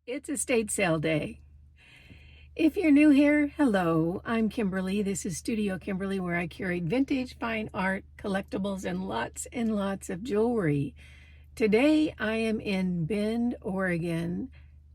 It's estate sale day. If you're new here, hello, I'm Kimberly. This is Studio Kimberly, where I curate vintage, fine art, collectibles, and lots of jewelry. Today, I am in Bend, Oregon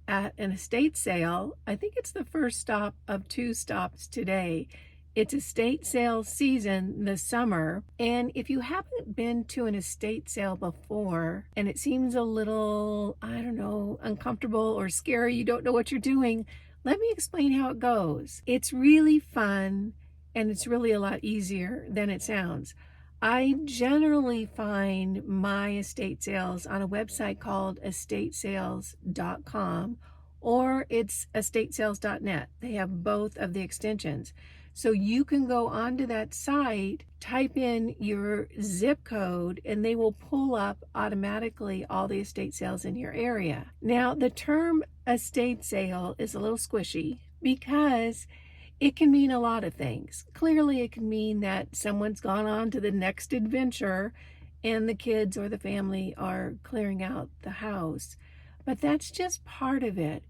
at an estate sale. I think it's the first stop of two stops today. It's estate sale season this summer, and if you haven't been to an estate sale before and it seems a little, I don't know, uncomfortable or scary, you don't know what you're doing, let me explain how it goes. It's really fun and it's really a lot easier than it sounds. I generally find my estate sales on a website called estatesales.com, or it's estatesales.net. They have both of the extensions. So you can go onto that site, type in your zip code, and they will pull up automatically all the estate sales in your area. Now, the term estate sale is a little squishy because it can mean a lot of things. Clearly, it can mean that someone's gone on to the next adventure and the kids or the family are clearing out the house. But that's just part of it.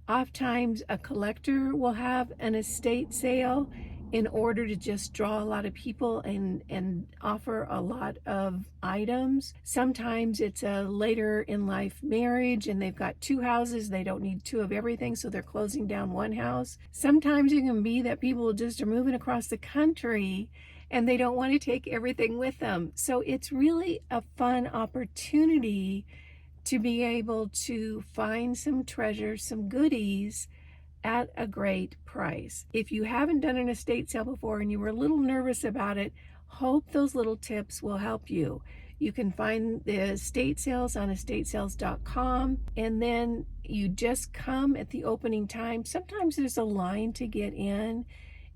Oftentimes, a collector will have an estate sale in order to just draw a lot of people and offer a lot of items. Sometimes it's a later in life marriage and they've got two houses. They don't need two of everything, so they're closing down one house. Sometimes it can be that people just are moving across the country and they don't want to take everything with them. So it's really a fun opportunity to be able to find some treasure, some goodies at a great price. If you haven't done an estate sale before and you were a little nervous about it, hope those little tips will help you. You can find the estate sales on estatesales.com, and then you just come at the opening time. Sometimes there's a line to get in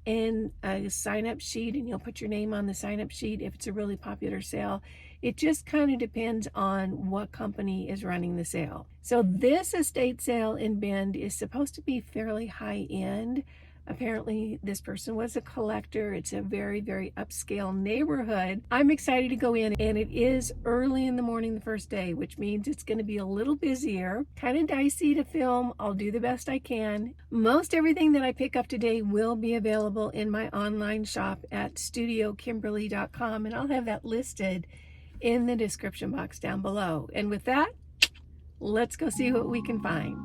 and a sign-up sheet, and you'll put your name on the sign-up sheet if it's a really popular sale. It just kind of depends on what company is running the sale. So this estate sale in Bend is supposed to be fairly high-end. Apparently, this person was a collector. It's a very upscale neighborhood. I'm excited to go in, and it is early in the morning the first day, which means it's going to be a little busier, kind of dicey to film. I'll do the best I can. Most everything that I pick up today will be available in my online shop at studiokimberly.com, and I'll have that listed in the description box down below. And with that, let's go see what we can find.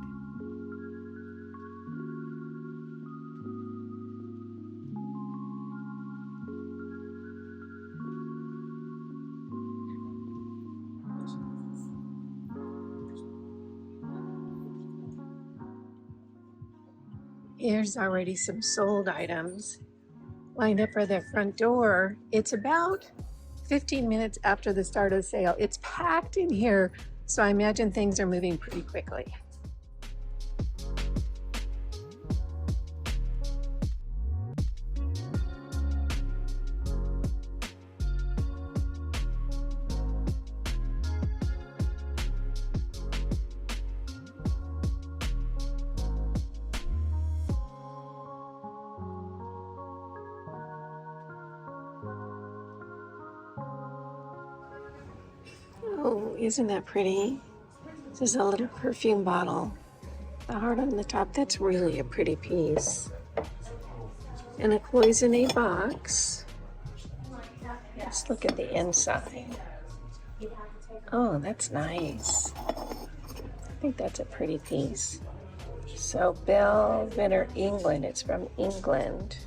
Here's already some sold items lined up for their front door. It's about 15 minutes after the start of the sale. It's packed in here, so I imagine things are moving pretty quickly. Oh, isn't that pretty? This is a little perfume bottle. The heart on the top, that's really a pretty piece. And a cloisonne box. Let's look at the inside. Oh, that's nice. I think that's a pretty piece. So Belvedere, England. It's from England.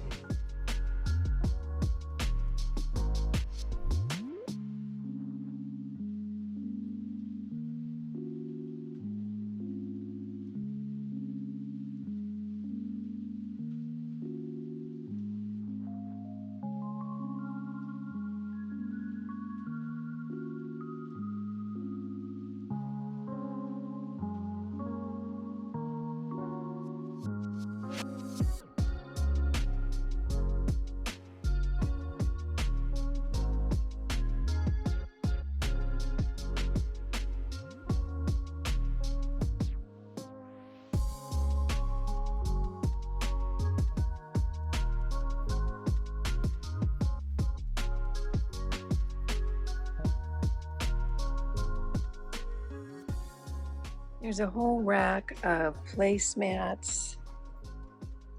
There's a whole rack of placemats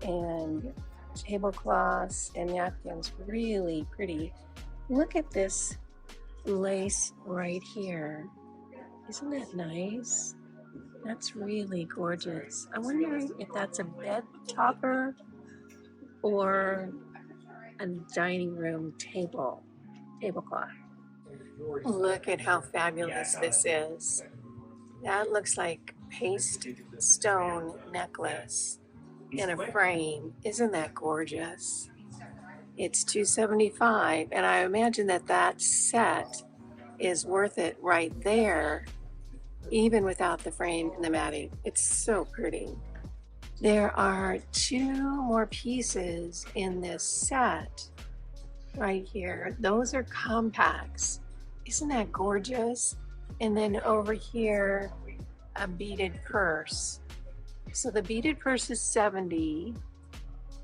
and tablecloths and napkins. Really pretty. Look at this lace right here. Isn't that nice? That's really gorgeous. I wonder if that's a bed topper or a dining room tablecloth. Look at how fabulous this is. That looks like paste stone necklace in a frame. Isn't that gorgeous? It's $275, and I imagine that that set is worth it right there, even without the frame and the matting. It's so pretty. There are two more pieces in this set right here. Those are compacts. Isn't that gorgeous? And then over here, a beaded purse. So the beaded purse is $70.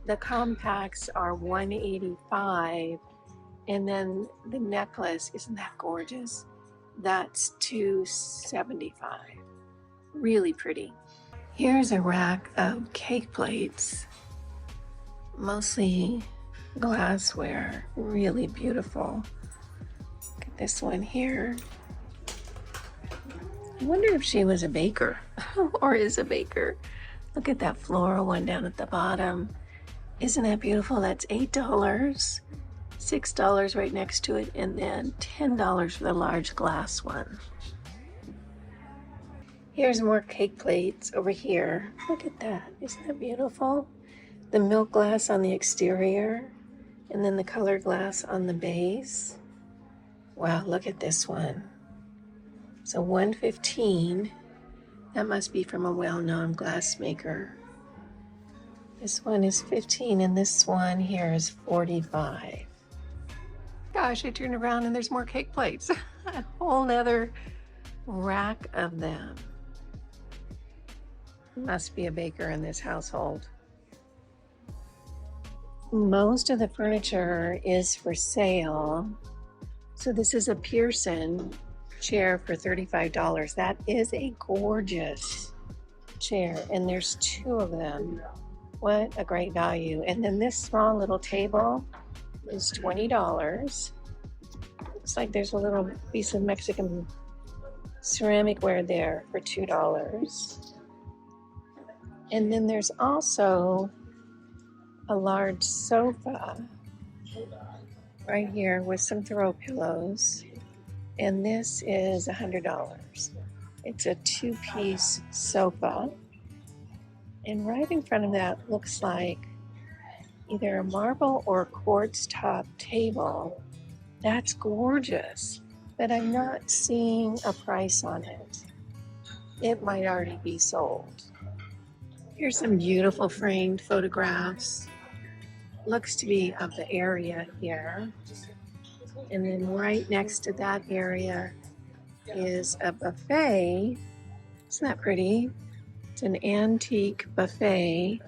The compacts are $185. And then the necklace, isn't that gorgeous? That's $275. Really pretty. Here's a rack of cake plates, mostly glassware, really beautiful. Look at this one here. I wonder if she was a baker or is a baker. Look at that floral one down at the bottom. Isn't that beautiful? That's $8, $6 right next to it, and then $10 for the large glass one. Here's more cake plates over here. Look at that. Isn't that beautiful? The milk glass on the exterior, and then the color glass on the base. Wow, look at this one. So $115. That must be from a well-known glass maker. This one is $15, and this one here is $45. Gosh, I turned around and there's more cake plates. A whole nother rack of them. Must be a baker in this household. Most of the furniture is for sale. So this is a Pearson chair for $35. That is a gorgeous chair, and there's two of them. What a great value. And then this small little table is $20. Looks like there's a little piece of Mexican ceramic ware there for $2. And then there's also a large sofa right here with some throw pillows. And this is $100. It's a two-piece sofa. And right in front of that looks like either a marble or quartz top table. That's gorgeous, but I'm not seeing a price on it. It might already be sold. Here's some beautiful framed photographs. Looks to be of the area here. And then right next to that area is a buffet. Isn't that pretty? It's an antique buffet.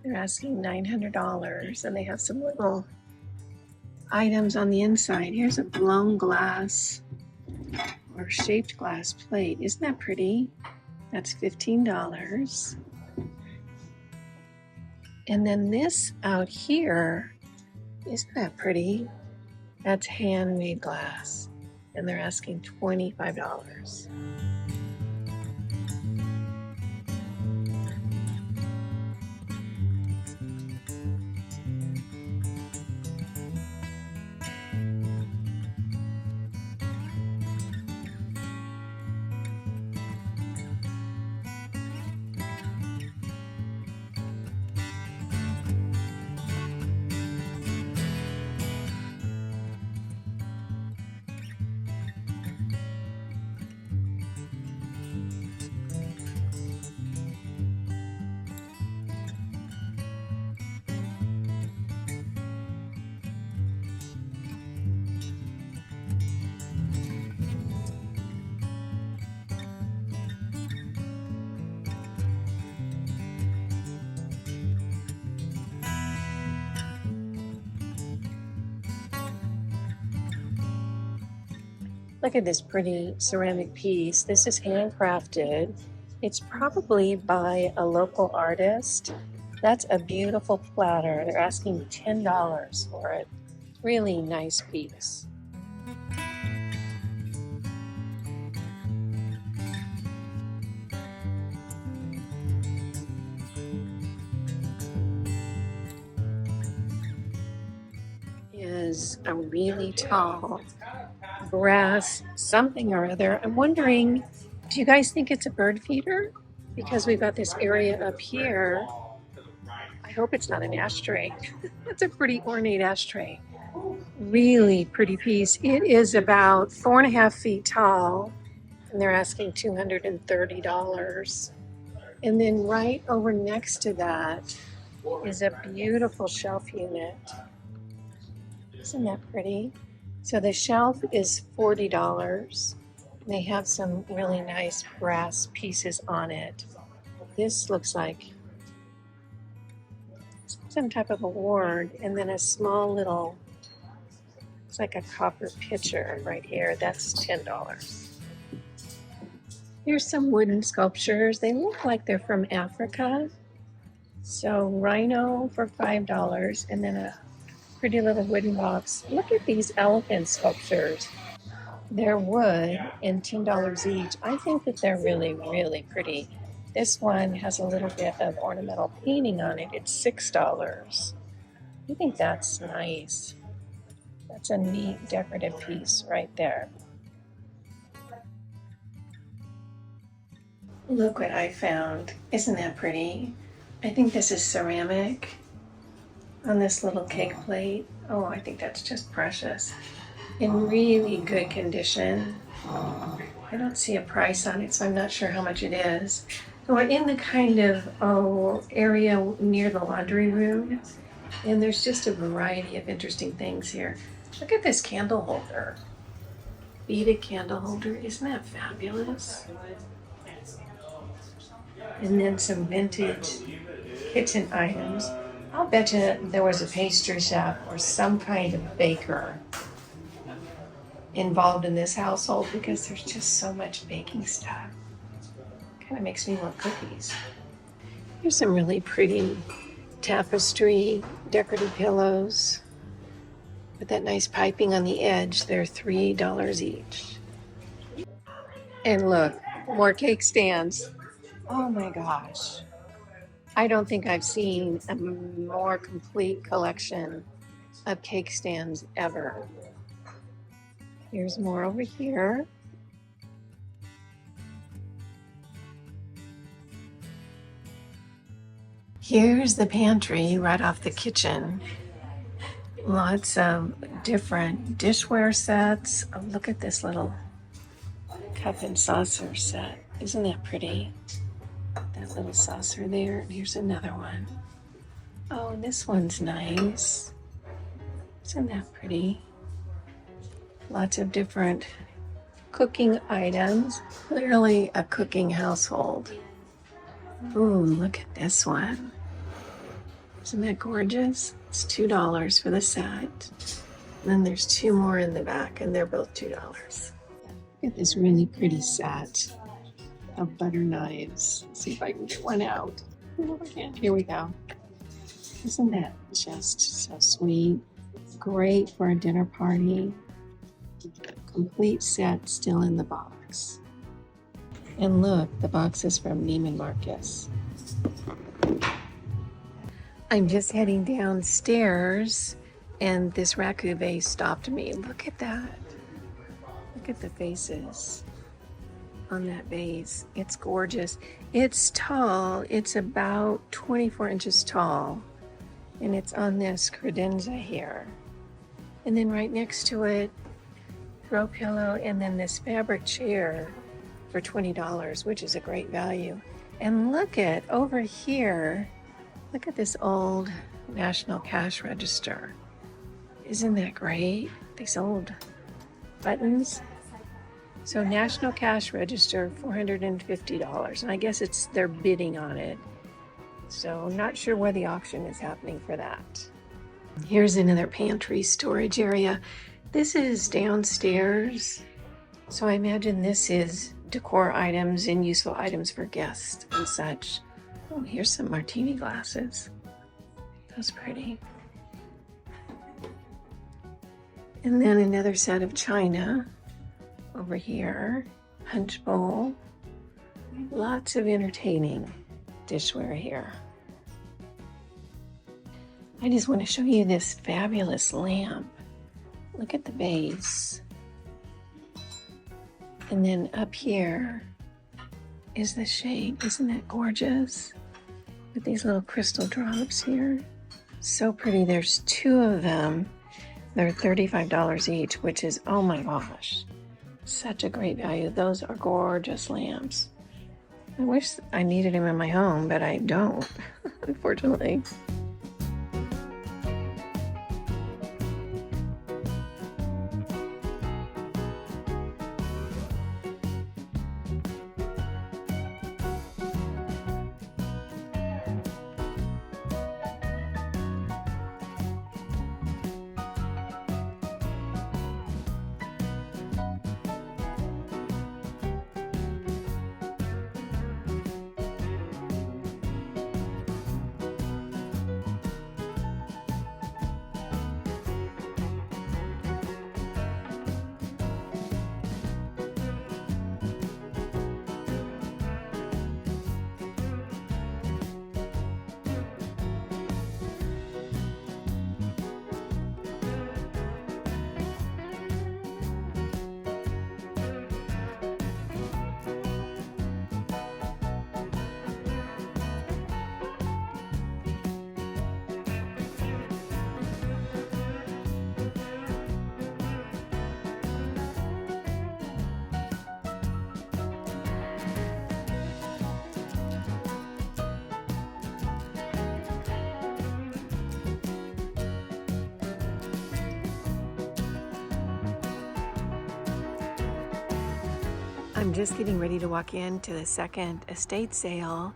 They're asking $900, and they have some little items on the inside. Here's a blown glass or shaped glass plate. Isn't that pretty? That's $15. And then this out here, isn't that pretty? That's handmade glass, and they're asking $25. Look at this pretty ceramic piece. This is handcrafted. It's probably by a local artist. That's a beautiful platter. They're asking $10 for it. Really nice piece. Is a really tall brass something or other. I'm wondering, do you guys think it's a bird feeder? Because we've got this area up here. I hope it's not an ashtray. It's a pretty ornate ashtray. Really pretty piece. It is about 4.5 feet tall, and they're asking $230. And then right over next to that is a beautiful shelf unit. Isn't that pretty? So the shelf is $40. They have some really nice brass pieces on it. This looks like some type of award, and then a small little, it's like a copper pitcher right here. That's $10. Here's some wooden sculptures. They look like they're from Africa. So rhino for $5, and then a pretty little wooden box. Look at these elephant sculptures. They're wood and $10 each. I think that they're really, really pretty. This one has a little bit of ornamental painting on it. It's $6. I think that's nice. That's a neat decorative piece right there. Look what I found. Isn't that pretty? I think this is ceramic on this little cake plate. Oh, I think that's just precious. In really good condition. I don't see a price on it, so I'm not sure how much it is. So we're in the kind of area near the laundry room, and there's just a variety of interesting things here. Look at this candle holder. Beaded candle holder. Isn't that fabulous? And then some vintage kitchen items. I'll bet you there was a pastry chef or some kind of baker involved in this household, because there's just so much baking stuff. Kind of makes me want cookies. Here's some really pretty tapestry, decorative pillows with that nice piping on the edge. They're $3 each. And look, more cake stands. Oh my gosh. I don't think I've seen a more complete collection of cake stands ever. Here's more over here. Here's the pantry right off the kitchen. Lots of different dishware sets. Oh, look at this little cup and saucer set. Isn't that pretty? That little saucer there. And here's another one. Oh, and this one's nice. Isn't that pretty? Lots of different cooking items. Clearly a cooking household. Ooh, look at this one. Isn't that gorgeous? It's $2 for the set. And then there's two more in the back, and they're both $2. Look at this really pretty set of butter knives. Let's see if I can get one out. Oh, I can't. Here we go. Isn't that just so sweet? Great for a dinner party. Complete set still in the box. And look, the box is from Neiman Marcus. I'm just heading downstairs, and this raku vase stopped me. Look at that. Look at the faces on that vase. It's gorgeous. It's tall. It's about 24 inches tall, and it's on this credenza here. And then right next to it, throw pillow, and then this fabric chair for $20, which is a great value. And look at over here, look at this old National Cash Register. Isn't that great? These old buttons. So National Cash Register, $450. And I guess they're bidding on it. So I'm not sure where the auction is happening for that. Here's another pantry storage area. This is downstairs. So I imagine this is decor items and useful items for guests and such. Oh, here's some martini glasses. That's pretty. And then another set of china over here. Punch bowl. Lots of entertaining dishware here. I just want to show you this fabulous lamp. Look at the base. And then up here is the shade. Isn't that gorgeous? With these little crystal drops here. So pretty. There's 2 of them. They're $35 each, which is, oh my gosh, such a great value. Those are gorgeous lamps. I wish I needed them in my home, but I don't, unfortunately. I'm just getting ready to walk into the second estate sale.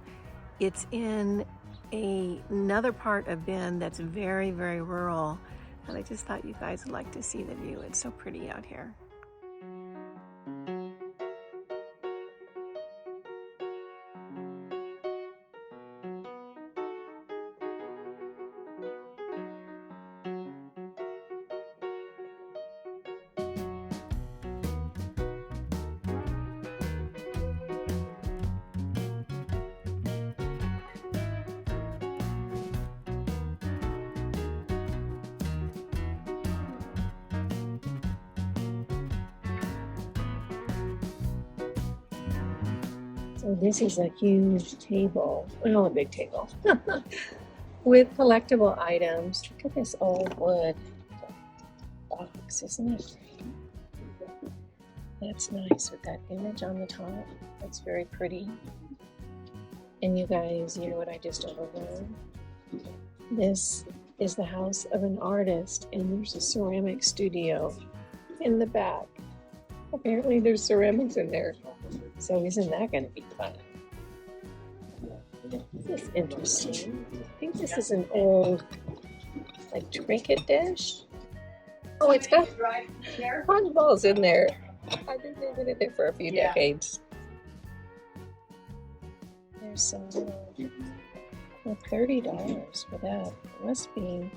It's in another part of Bend that's very, very rural. And I just thought you guys would like to see the view. It's so pretty out here. So this is a huge table, well, a big table, with collectible items. Look at this old wood box, isn't it great? That's nice with that image on the top. That's very pretty. And you guys, you know what I just overheard? This is the house of an artist, and there's a ceramic studio in the back. Apparently there's ceramics in there. So isn't that going to be fun? This is interesting. I think this is an old, like, trinket dish. Oh, it's got pond balls in there. I think they've been in there for a few decades. There's some, well, $30 for that. It must be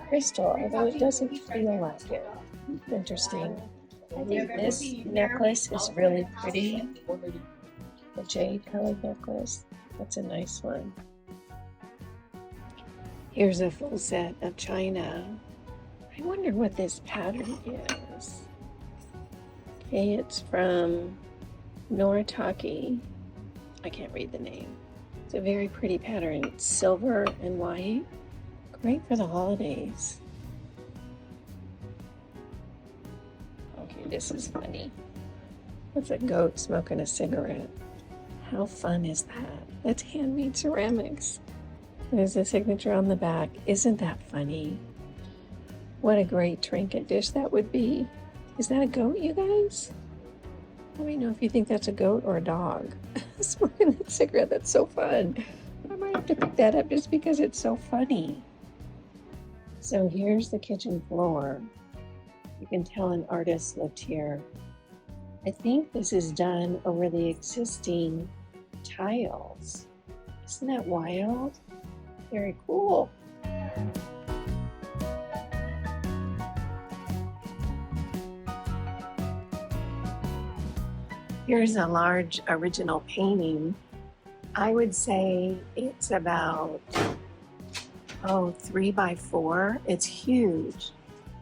crystal, although it doesn't feel like it. Interesting. I think this necklace is really pretty. The jade colored necklace. That's a nice one. Here's a full set of china. I wonder what this pattern is. Okay, it's from Noritake. I can't read the name. It's a very pretty pattern. It's silver and white. Great for the holidays. Okay, this is funny. That's a goat smoking a cigarette. How fun is that? That's handmade ceramics. There's a signature on the back. Isn't that funny? What a great trinket dish that would be. Is that a goat, you guys? Let me know if you think that's a goat or a dog. Smoking that cigarette, that's so fun. I might have to pick that up just because it's so funny. So here's the kitchen floor. You can tell an artist lived here. I think this is done over the existing tiles. Isn't that wild? Very cool. Here's a large original painting. I would say it's about, 3 by 4. It's huge,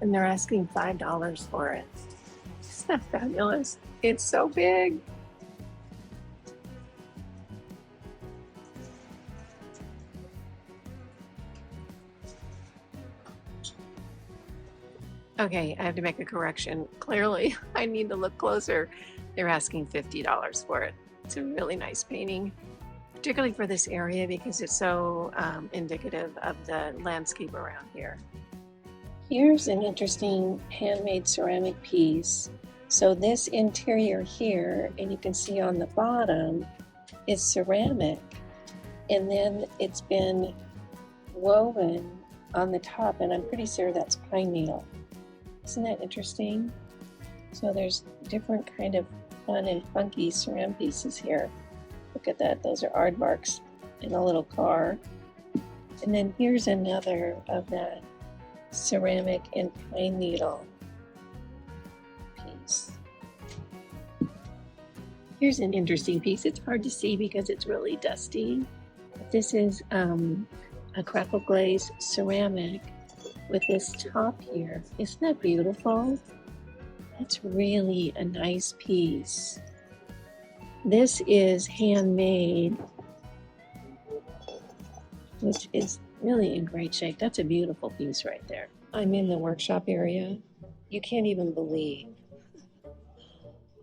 and they're asking $5 for it. Isn't that fabulous? It's so big. Okay, I have to make a correction. Clearly, I need to look closer. They're asking $50 for it. It's a really nice painting, particularly for this area because it's so indicative of the landscape around here. Here's an interesting handmade ceramic piece. So this interior here, and you can see on the bottom, is ceramic, and then it's been woven on the top, and I'm pretty sure that's pine needle. Isn't that interesting? So there's different kind of fun and funky ceramic pieces here. Look at that, those are aardvarks in a little car. And then here's another of that ceramic and pine needle piece. Here's an interesting piece. It's hard to see because it's really dusty. This is a crackle glaze ceramic with this top here. Isn't that beautiful? That's really a nice piece. This is handmade, which is really in great shape. That's a beautiful piece right there. I'm in the workshop area. You can't even believe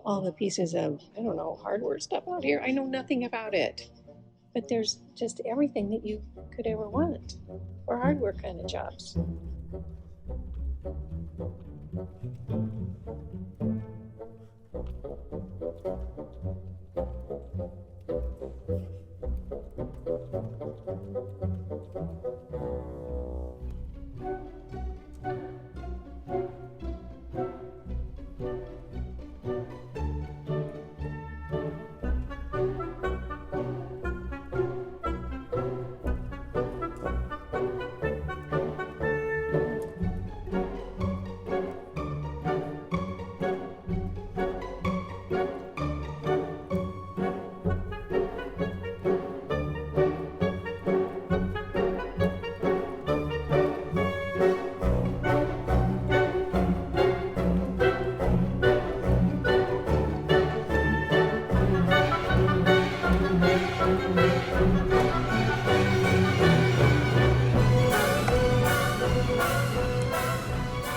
all the pieces of, I don't know, hardware stuff out here. I know nothing about it, but there's just everything that you could ever want for hardware kind of jobs.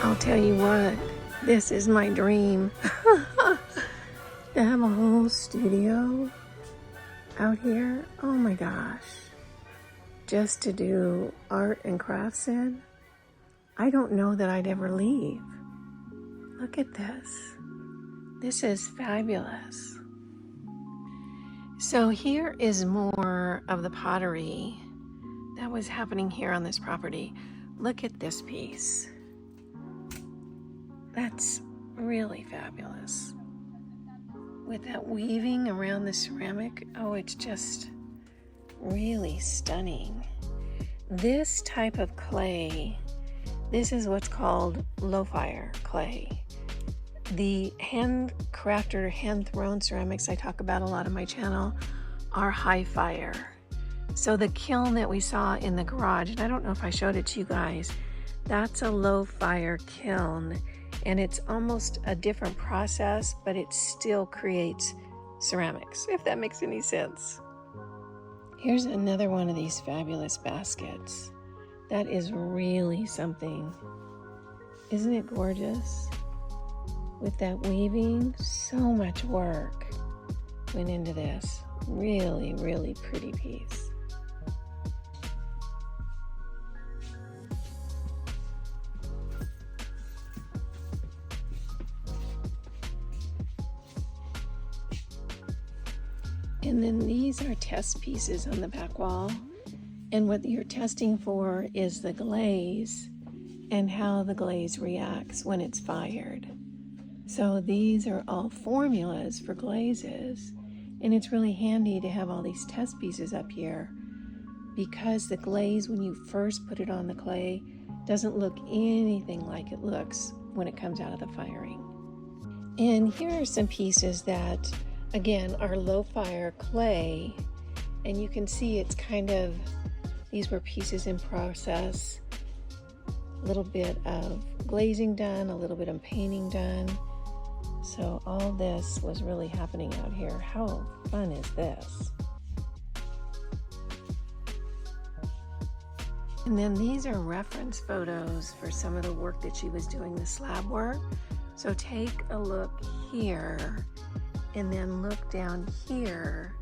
I'll tell you what, this is my dream. To have a whole studio out here, oh my gosh, just to do art and crafts in. I don't know that I'd ever leave. Look at this. This is fabulous. So here is more of the pottery that was happening here on this property. Look at this piece. That's really fabulous. With that weaving around the ceramic, oh, it's just really stunning. This type of clay, this is what's called low fire clay. The handcrafted or hand-thrown ceramics I talk about a lot on my channel are high fire. So the kiln that we saw in the garage, and I don't know if I showed it to you guys, that's a low fire kiln. And it's almost a different process, but it still creates ceramics, if that makes any sense. Here's another one of these fabulous baskets. That is really something. Isn't it gorgeous? With that weaving, so much work went into this. Really, really pretty piece. And then these are test pieces on the back wall. And what you're testing for is the glaze and how the glaze reacts when it's fired. So these are all formulas for glazes, and it's really handy to have all these test pieces up here because the glaze, when you first put it on the clay, doesn't look anything like it looks when it comes out of the firing. And here are some pieces that, again, are low fire clay, and you can see it's kind of, these were pieces in process, a little bit of glazing done, a little bit of painting done. So all this was really happening out here. How fun is this? And then these are reference photos for some of the work that she was doing, the slab work. So take a look here and then look down here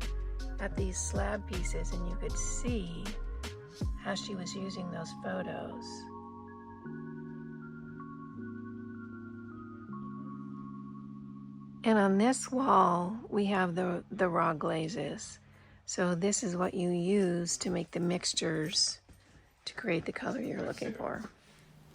at these slab pieces, and you could see how she was using those photos. And on this wall, we have the raw glazes. So this is what you use to make the mixtures to create the color you're looking for.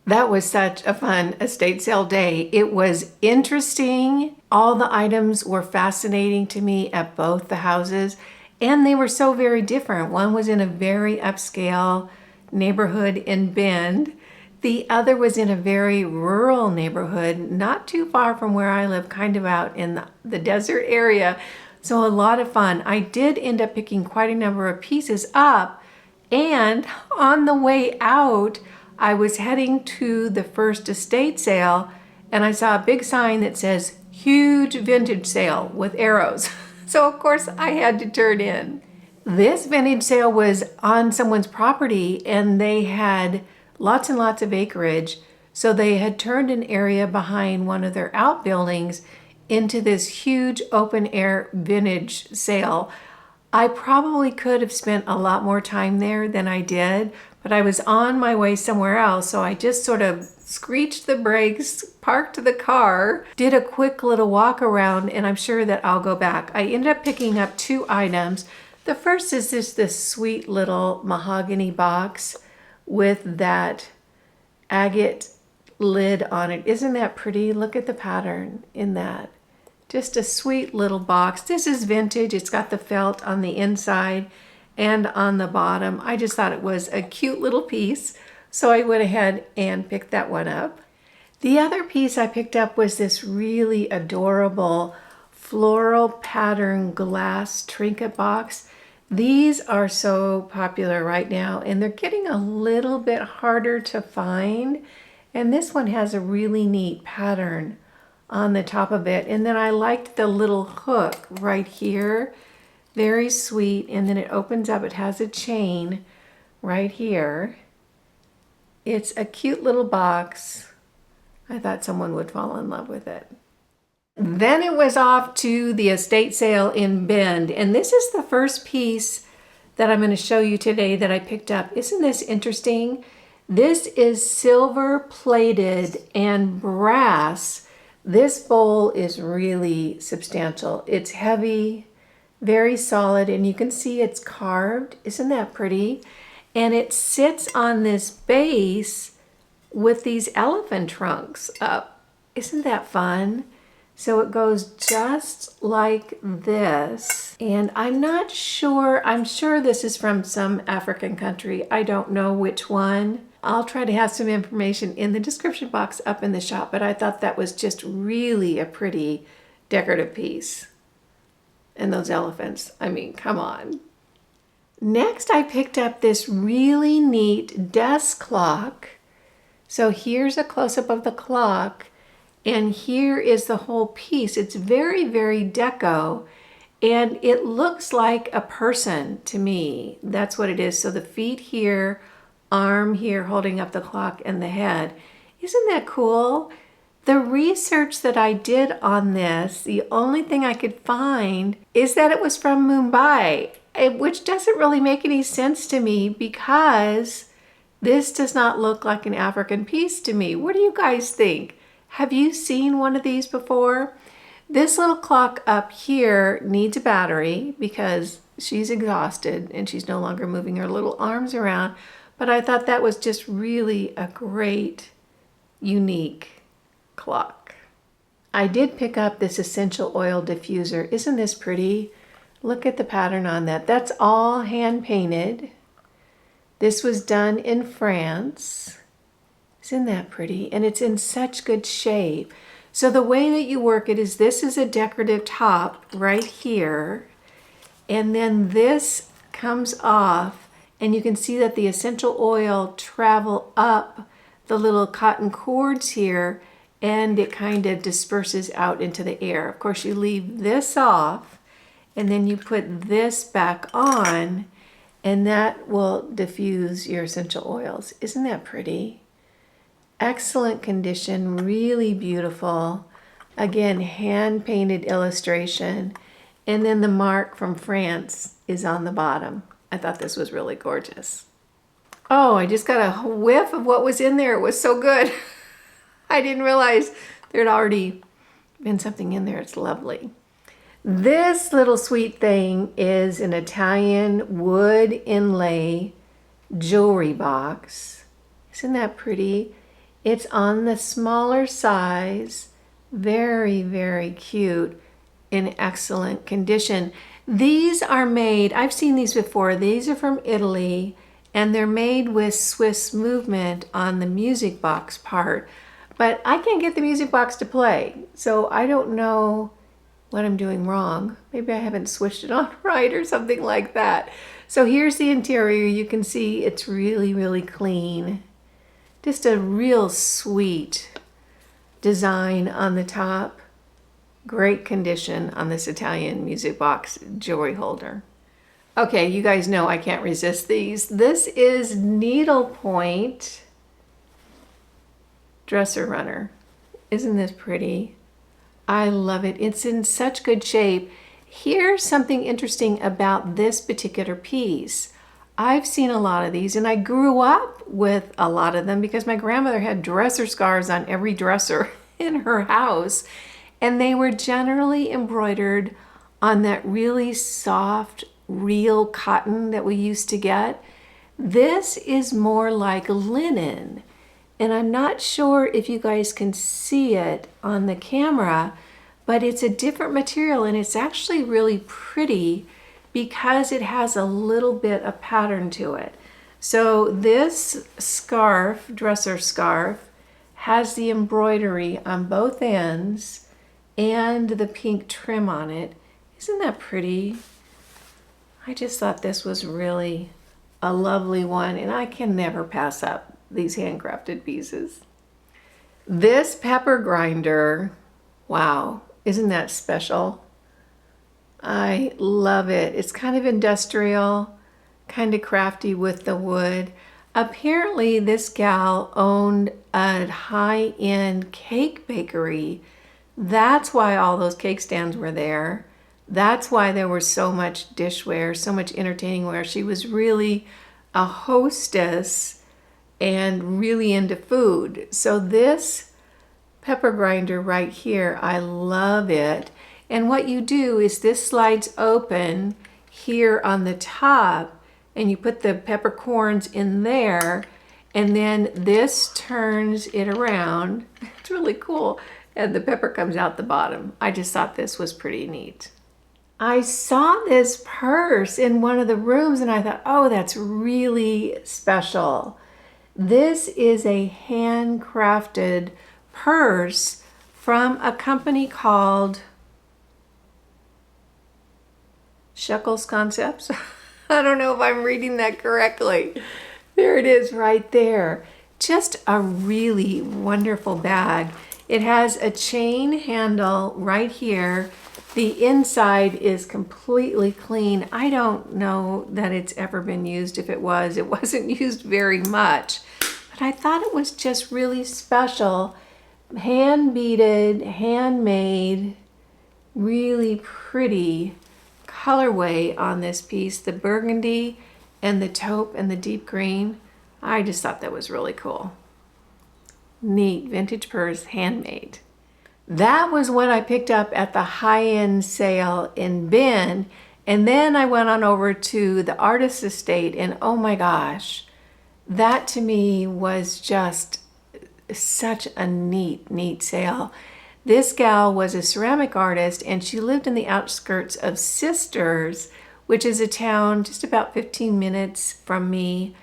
That was such a fun estate sale day. It was interesting. All the items were fascinating to me at both the houses, and they were so very different. One was in a very upscale neighborhood in Bend. The other was in a very rural neighborhood, not too far from where I live, kind of out in the desert area. So a lot of fun. I did end up picking quite a number of pieces up, and on the way out, I was heading to the first estate sale, and I saw a big sign that says huge vintage sale with arrows. So of course I had to turn in. This vintage sale was on someone's property, and they had lots and lots of acreage. So they had turned an area behind one of their outbuildings into this huge open air vintage sale. I probably could have spent a lot more time there than I did, but I was on my way somewhere else. So I just sort of screeched the brakes, parked the car, did a quick little walk around, and I'm sure that I'll go back. I ended up picking up two items. The first is this sweet little mahogany box with that agate lid on it. Isn't that pretty? Look at the pattern in that. Just a sweet little box. This is vintage. It's got the felt on the inside and on the bottom. I just thought it was a cute little piece, so I went ahead and picked that one up. The other piece I picked up was this really adorable floral pattern glass trinket box. These are so popular right now, and they're getting a little bit harder to find. And this one has a really neat pattern on the top of it. And then I liked the little hook right here. Very sweet. And then it opens up. It has a chain right here. It's a cute little box. I thought someone would fall in love with it. Then it was off to the estate sale in Bend, and this is the first piece that I'm going to show you today that I picked up. Isn't this interesting? This is silver plated and brass. This bowl is really substantial. It's heavy, very solid, and you can see it's carved. Isn't that pretty? And it sits on this base with these elephant trunks up. Isn't that fun? So it goes just like this. And I'm not sure, I'm sure this is from some African country. I don't know which one. I'll try to have some information in the description box up in the shop, but I thought that was just really a pretty decorative piece. And those elephants, I mean, come on. Next, I picked up this really neat desk clock. So here's a close-up of the clock. And here is the whole piece. It's very, very deco, and it looks like a person to me. That's what it is. So the feet here, arm here holding up the clock, and the head. Isn't that cool? The research that I did on this, the only thing I could find is that it was from Mumbai, which doesn't really make any sense to me because this does not look like an African piece to me. What do you guys think? Have you seen one of these before? This little clock up here needs a battery because she's exhausted and she's no longer moving her little arms around. But I thought that was just really a great, unique clock. I did pick up this essential oil diffuser. Isn't this pretty? Look at the pattern on that. That's all hand painted. This was done in France. Isn't that pretty? And it's in such good shape. So the way that you work it is, this is a decorative top right here. And then this comes off, and you can see that the essential oil travel up the little cotton cords here, and it kind of disperses out into the air. Of course, you leave this off, and then you put this back on, and that will diffuse your essential oils. Isn't that pretty? Excellent condition, really beautiful. Again, hand-painted illustration. And then the mark from France is on the bottom. I thought this was really gorgeous. Oh, I just got a whiff of what was in there. It was so good. I didn't realize there had already been something in there. It's lovely. This little sweet thing is an Italian wood inlay jewelry box. Isn't that pretty? It's on the smaller size. Very, very cute. In excellent condition. These are made, I've seen these before. These are from Italy, and they're made with Swiss movement on the music box part. But I can't get the music box to play, so I don't know what I'm doing wrong. Maybe I haven't switched it on right or something like that. So here's the interior. You can see it's really, really clean. Just a real sweet design on the top. Great condition on this Italian music box jewelry holder. Okay, you guys know I can't resist these. This is needlepoint dresser runner. Isn't this pretty? I love it. It's in such good shape. Here's something interesting about this particular piece. I've seen a lot of these, and I grew up with a lot of them because my grandmother had dresser scarves on every dresser in her house. And they were generally embroidered on that really soft, real cotton that we used to get. This is more like linen. And I'm not sure if you guys can see it on the camera, but it's a different material, and it's actually really pretty because it has a little bit of pattern to it. So this scarf, dresser scarf, has the embroidery on both ends and the pink trim on it. Isn't that pretty? I just thought this was really a lovely one, and I can never pass up these handcrafted pieces. This pepper grinder, wow, isn't that special? I love it. It's kind of industrial, kind of crafty with the wood. Apparently this gal owned a high-end cake bakery. That's why all those cake stands were there. That's why there was so much dishware, so much entertaining ware. She was really a hostess and really into food. So this pepper grinder right here, I love it. And what you do is this slides open here on the top, and you put the peppercorns in there, and then this turns it around. It's really cool. And the pepper comes out the bottom. I just thought this was pretty neat. I saw this purse in one of the rooms, and I thought, oh, that's really special. This is a handcrafted purse from a company called Shekels Concepts. I don't know if I'm reading that correctly. There it is right there. Just a really wonderful bag. It has a chain handle right here. The inside is completely clean. I don't know that it's ever been used. If it was, it wasn't used very much. But I thought it was just really special. Hand beaded, handmade, really pretty colorway on this piece. The burgundy and the taupe and the deep green. I just thought that was really cool. Neat vintage purse, handmade. That was what I picked up at the high-end sale in Bend, and then I went on over to the Artist Estate, and oh my gosh, that to me was just such a neat sale. This gal was a ceramic artist, and she lived in the outskirts of Sisters, which is a town just about 15 minutes from me,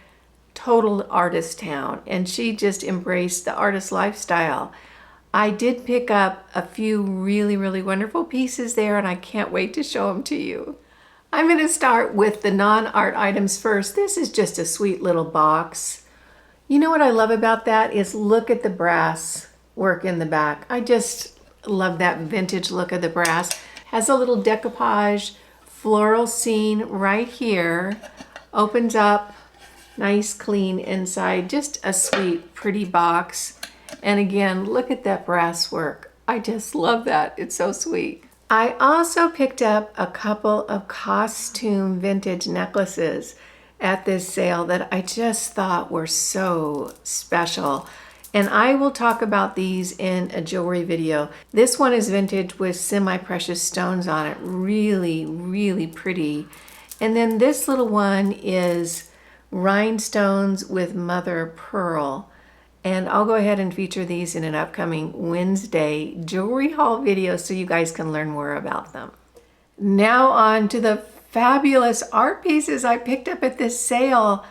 total artist town. And she just embraced the artist lifestyle. I did pick up a few really, really wonderful pieces there, and I can't wait to show them to you. I'm going to start with the non-art items first. This is just a sweet little box. You know what I love about that is look at the brass work in the back. I just love that vintage look of the brass. Has a little decoupage floral scene right here. Opens up, nice clean inside. Just a sweet, pretty box. And again, look at that brass work. I just love that. It's so sweet. I also picked up a couple of costume vintage necklaces at this sale that I just thought were so special. And I will talk about these in a jewelry video. This one is vintage with semi-precious stones on it. Really, really pretty. And then this little one is rhinestones with mother of pearl. And I'll go ahead and feature these in an upcoming Wednesday jewelry haul video so you guys can learn more about them. Now on to the fabulous art pieces I picked up at this sale.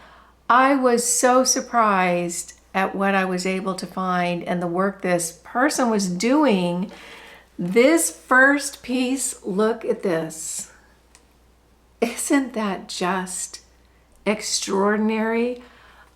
I was so surprised at what I was able to find and the work this person was doing. This first piece, look at this. Isn't that just extraordinary?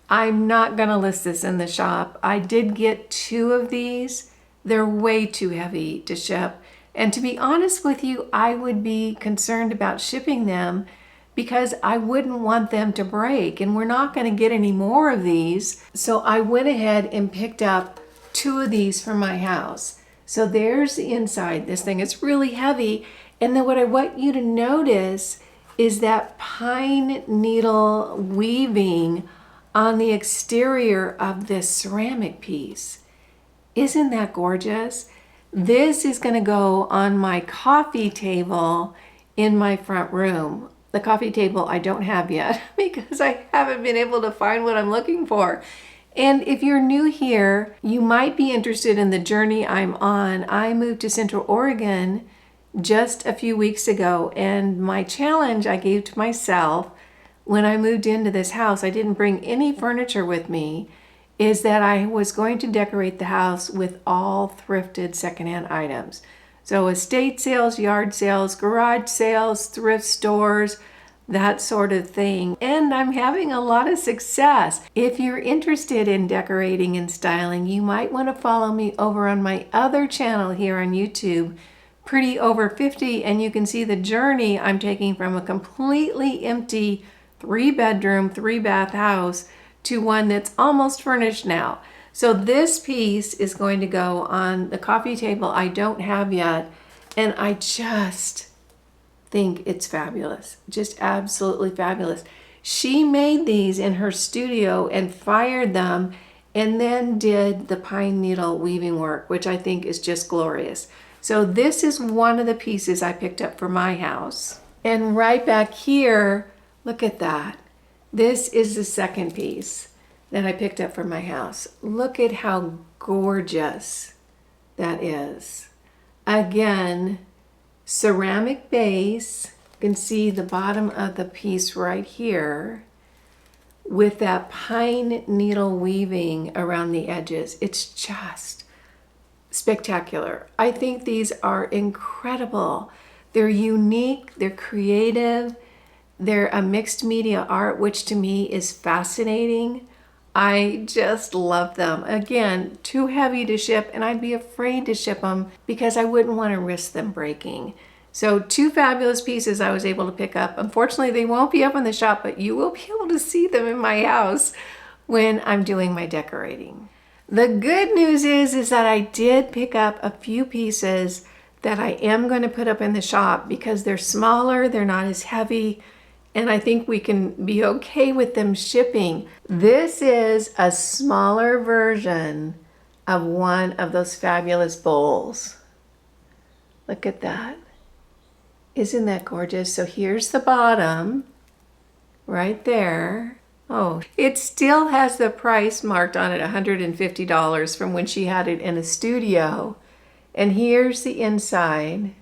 I'm not gonna list this in the shop. I did get 2 of these. They're way too heavy to ship. And to be honest with you, I would be concerned about shipping them because I wouldn't want them to break, and we're not gonna get any more of these. So I went ahead and picked up 2 of these for my house. So there's the inside. This thing is really heavy. And then what I want you to notice is that pine needle weaving on the exterior of this ceramic piece. Isn't that gorgeous? This is gonna go on my coffee table in my front room. The coffee table I don't have yet because I haven't been able to find what I'm looking for. And if you're new here, you might be interested in the journey I'm on. I moved to Central Oregon just a few weeks ago, and my challenge I gave to myself when I moved into this house, I didn't bring any furniture with me, is that I was going to decorate the house with all thrifted secondhand items. So estate sales, yard sales, garage sales, thrift stores, that sort of thing. And I'm having a lot of success. If you're interested in decorating and styling, you might want to follow me over on my other channel here on YouTube, Pretty Over 50, and you can see the journey I'm taking from a completely empty 3-bedroom, 3-bath house to one that's almost furnished now. So this piece is going to go on the coffee table I don't have yet, and I just think it's fabulous. Just absolutely fabulous. She made these in her studio and fired them and then did the pine needle weaving work, which I think is just glorious. So this is one of the pieces I picked up for my house. And right back here, look at that. This is the second piece that I picked up for my house. Look at how gorgeous that is. Again, ceramic base. You can see the bottom of the piece right here with that pine needle weaving around the edges. It's just spectacular. I think these are incredible. They're unique, they're creative, they're a mixed media art, which to me is fascinating. I just love them. Again, too heavy to ship, and I'd be afraid to ship them because I wouldn't want to risk them breaking. So 2 fabulous pieces I was able to pick up. Unfortunately, they won't be up in the shop, but you will be able to see them in my house when I'm doing my decorating. The good news is that I did pick up a few pieces that I am going to put up in the shop because they're smaller, they're not as heavy, and I think we can be okay with them shipping. This is a smaller version of one of those fabulous bowls. Look at that. Isn't that gorgeous? So here's the bottom right there. Oh, it still has the price marked on it, $150 from when she had it in a studio. And here's the inside.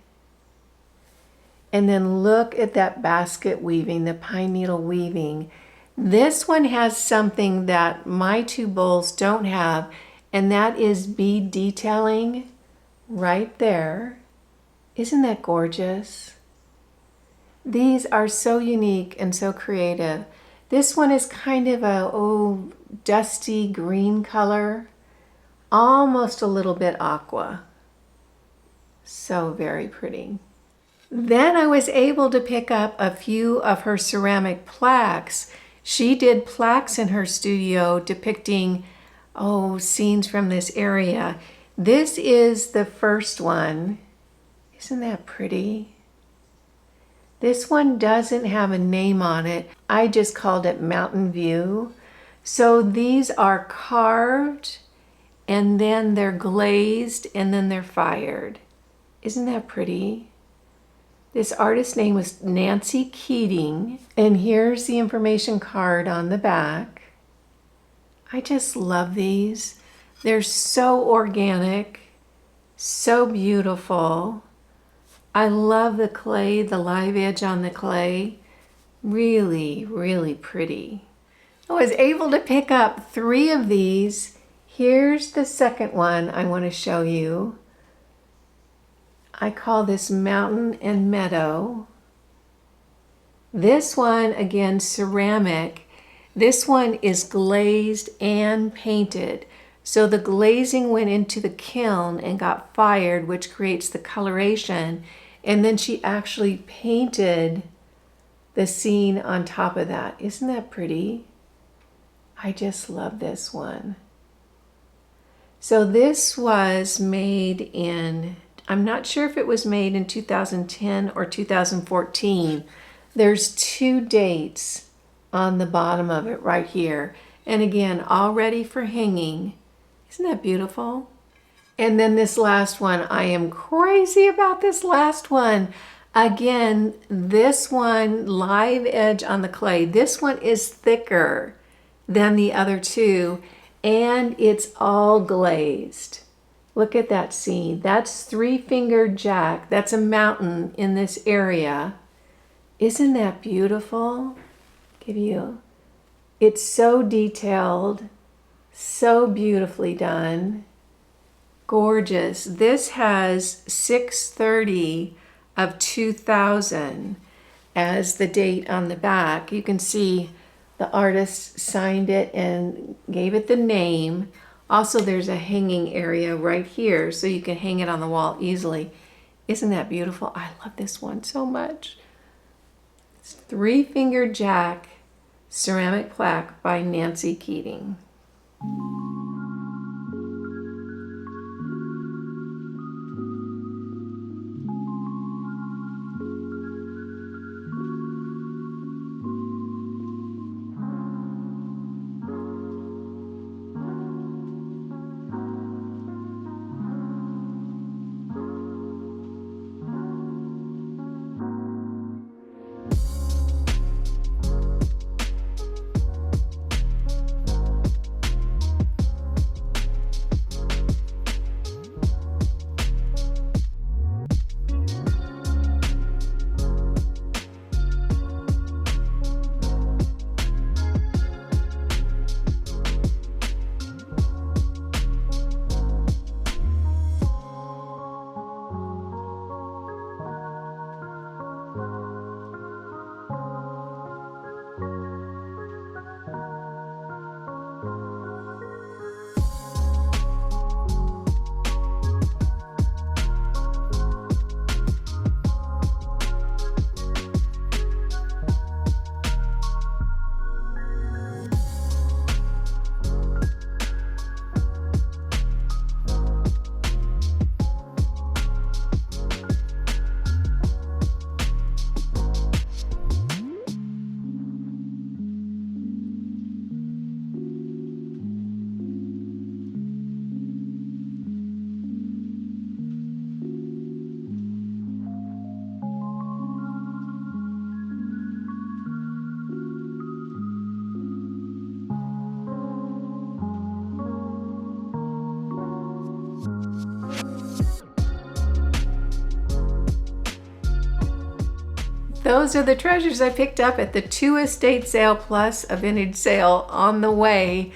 And then look at that basket weaving, the pine needle weaving. This one has something that my two bowls don't have, and that is bead detailing right there. Isn't that gorgeous? These are so unique and so creative. This one is kind of a dusty green color, almost a little bit aqua. So very pretty. Then I was able to pick up a few of her ceramic plaques. She did plaques in her studio depicting, scenes from this area. This is the first one. Isn't that pretty? This one doesn't have a name on it. I just called it Mountain View. So these are carved, and then they're glazed, and then they're fired. Isn't that pretty? This artist's name was Nancy Keating, and here's the information card on the back. I just love these. They're so organic, so beautiful. I love the clay, the live edge on the clay. Really, really pretty. I was able to pick up 3 of these. Here's the second one I want to show you. I call this Mountain and Meadow. This one, again, ceramic. This one is glazed and painted. So the glazing went into the kiln and got fired, which creates the coloration. And then she actually painted the scene on top of that. Isn't that pretty? I just love this one. So this was made in, I'm not sure if it was made in 2010 or 2014. There's 2 dates on the bottom of it right here. And again, all ready for hanging. Isn't that beautiful? And then this last one, I am crazy about this last one. Again, this one, live edge on the clay. This one is thicker than the other 2, and it's all glazed. Look at that scene. That's 3-fingered jack. That's a mountain in this area. Isn't that beautiful? It's so detailed, so beautifully done. Gorgeous. This has 6/30 of 2000 as the date on the back. You can see the artist signed it and gave it the name. Also, there's a hanging area right here, so you can hang it on the wall easily. Isn't that beautiful? I love this one so much. It's 3-fingered jack ceramic plaque by Nancy Keating. Those are the treasures I picked up at the 2 estate sale plus a vintage sale on the way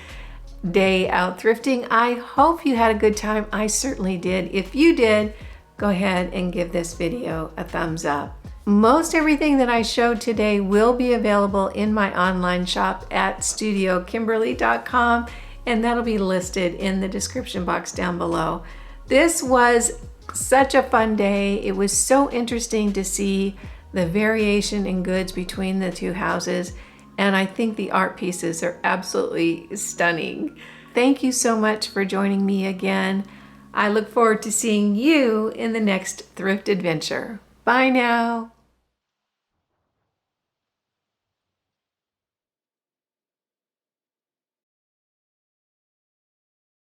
day out thrifting. I hope you had a good time. I certainly did. If you did, go ahead and give this video a thumbs up. Most everything that I showed today will be available in my online shop at studiokimberly.com, and that'll be listed in the description box down below. This was such a fun day. It was so interesting to see the variation in goods between the two houses, and I think the art pieces are absolutely stunning. Thank you so much for joining me again. I look forward to seeing you in the next thrift adventure. Bye now.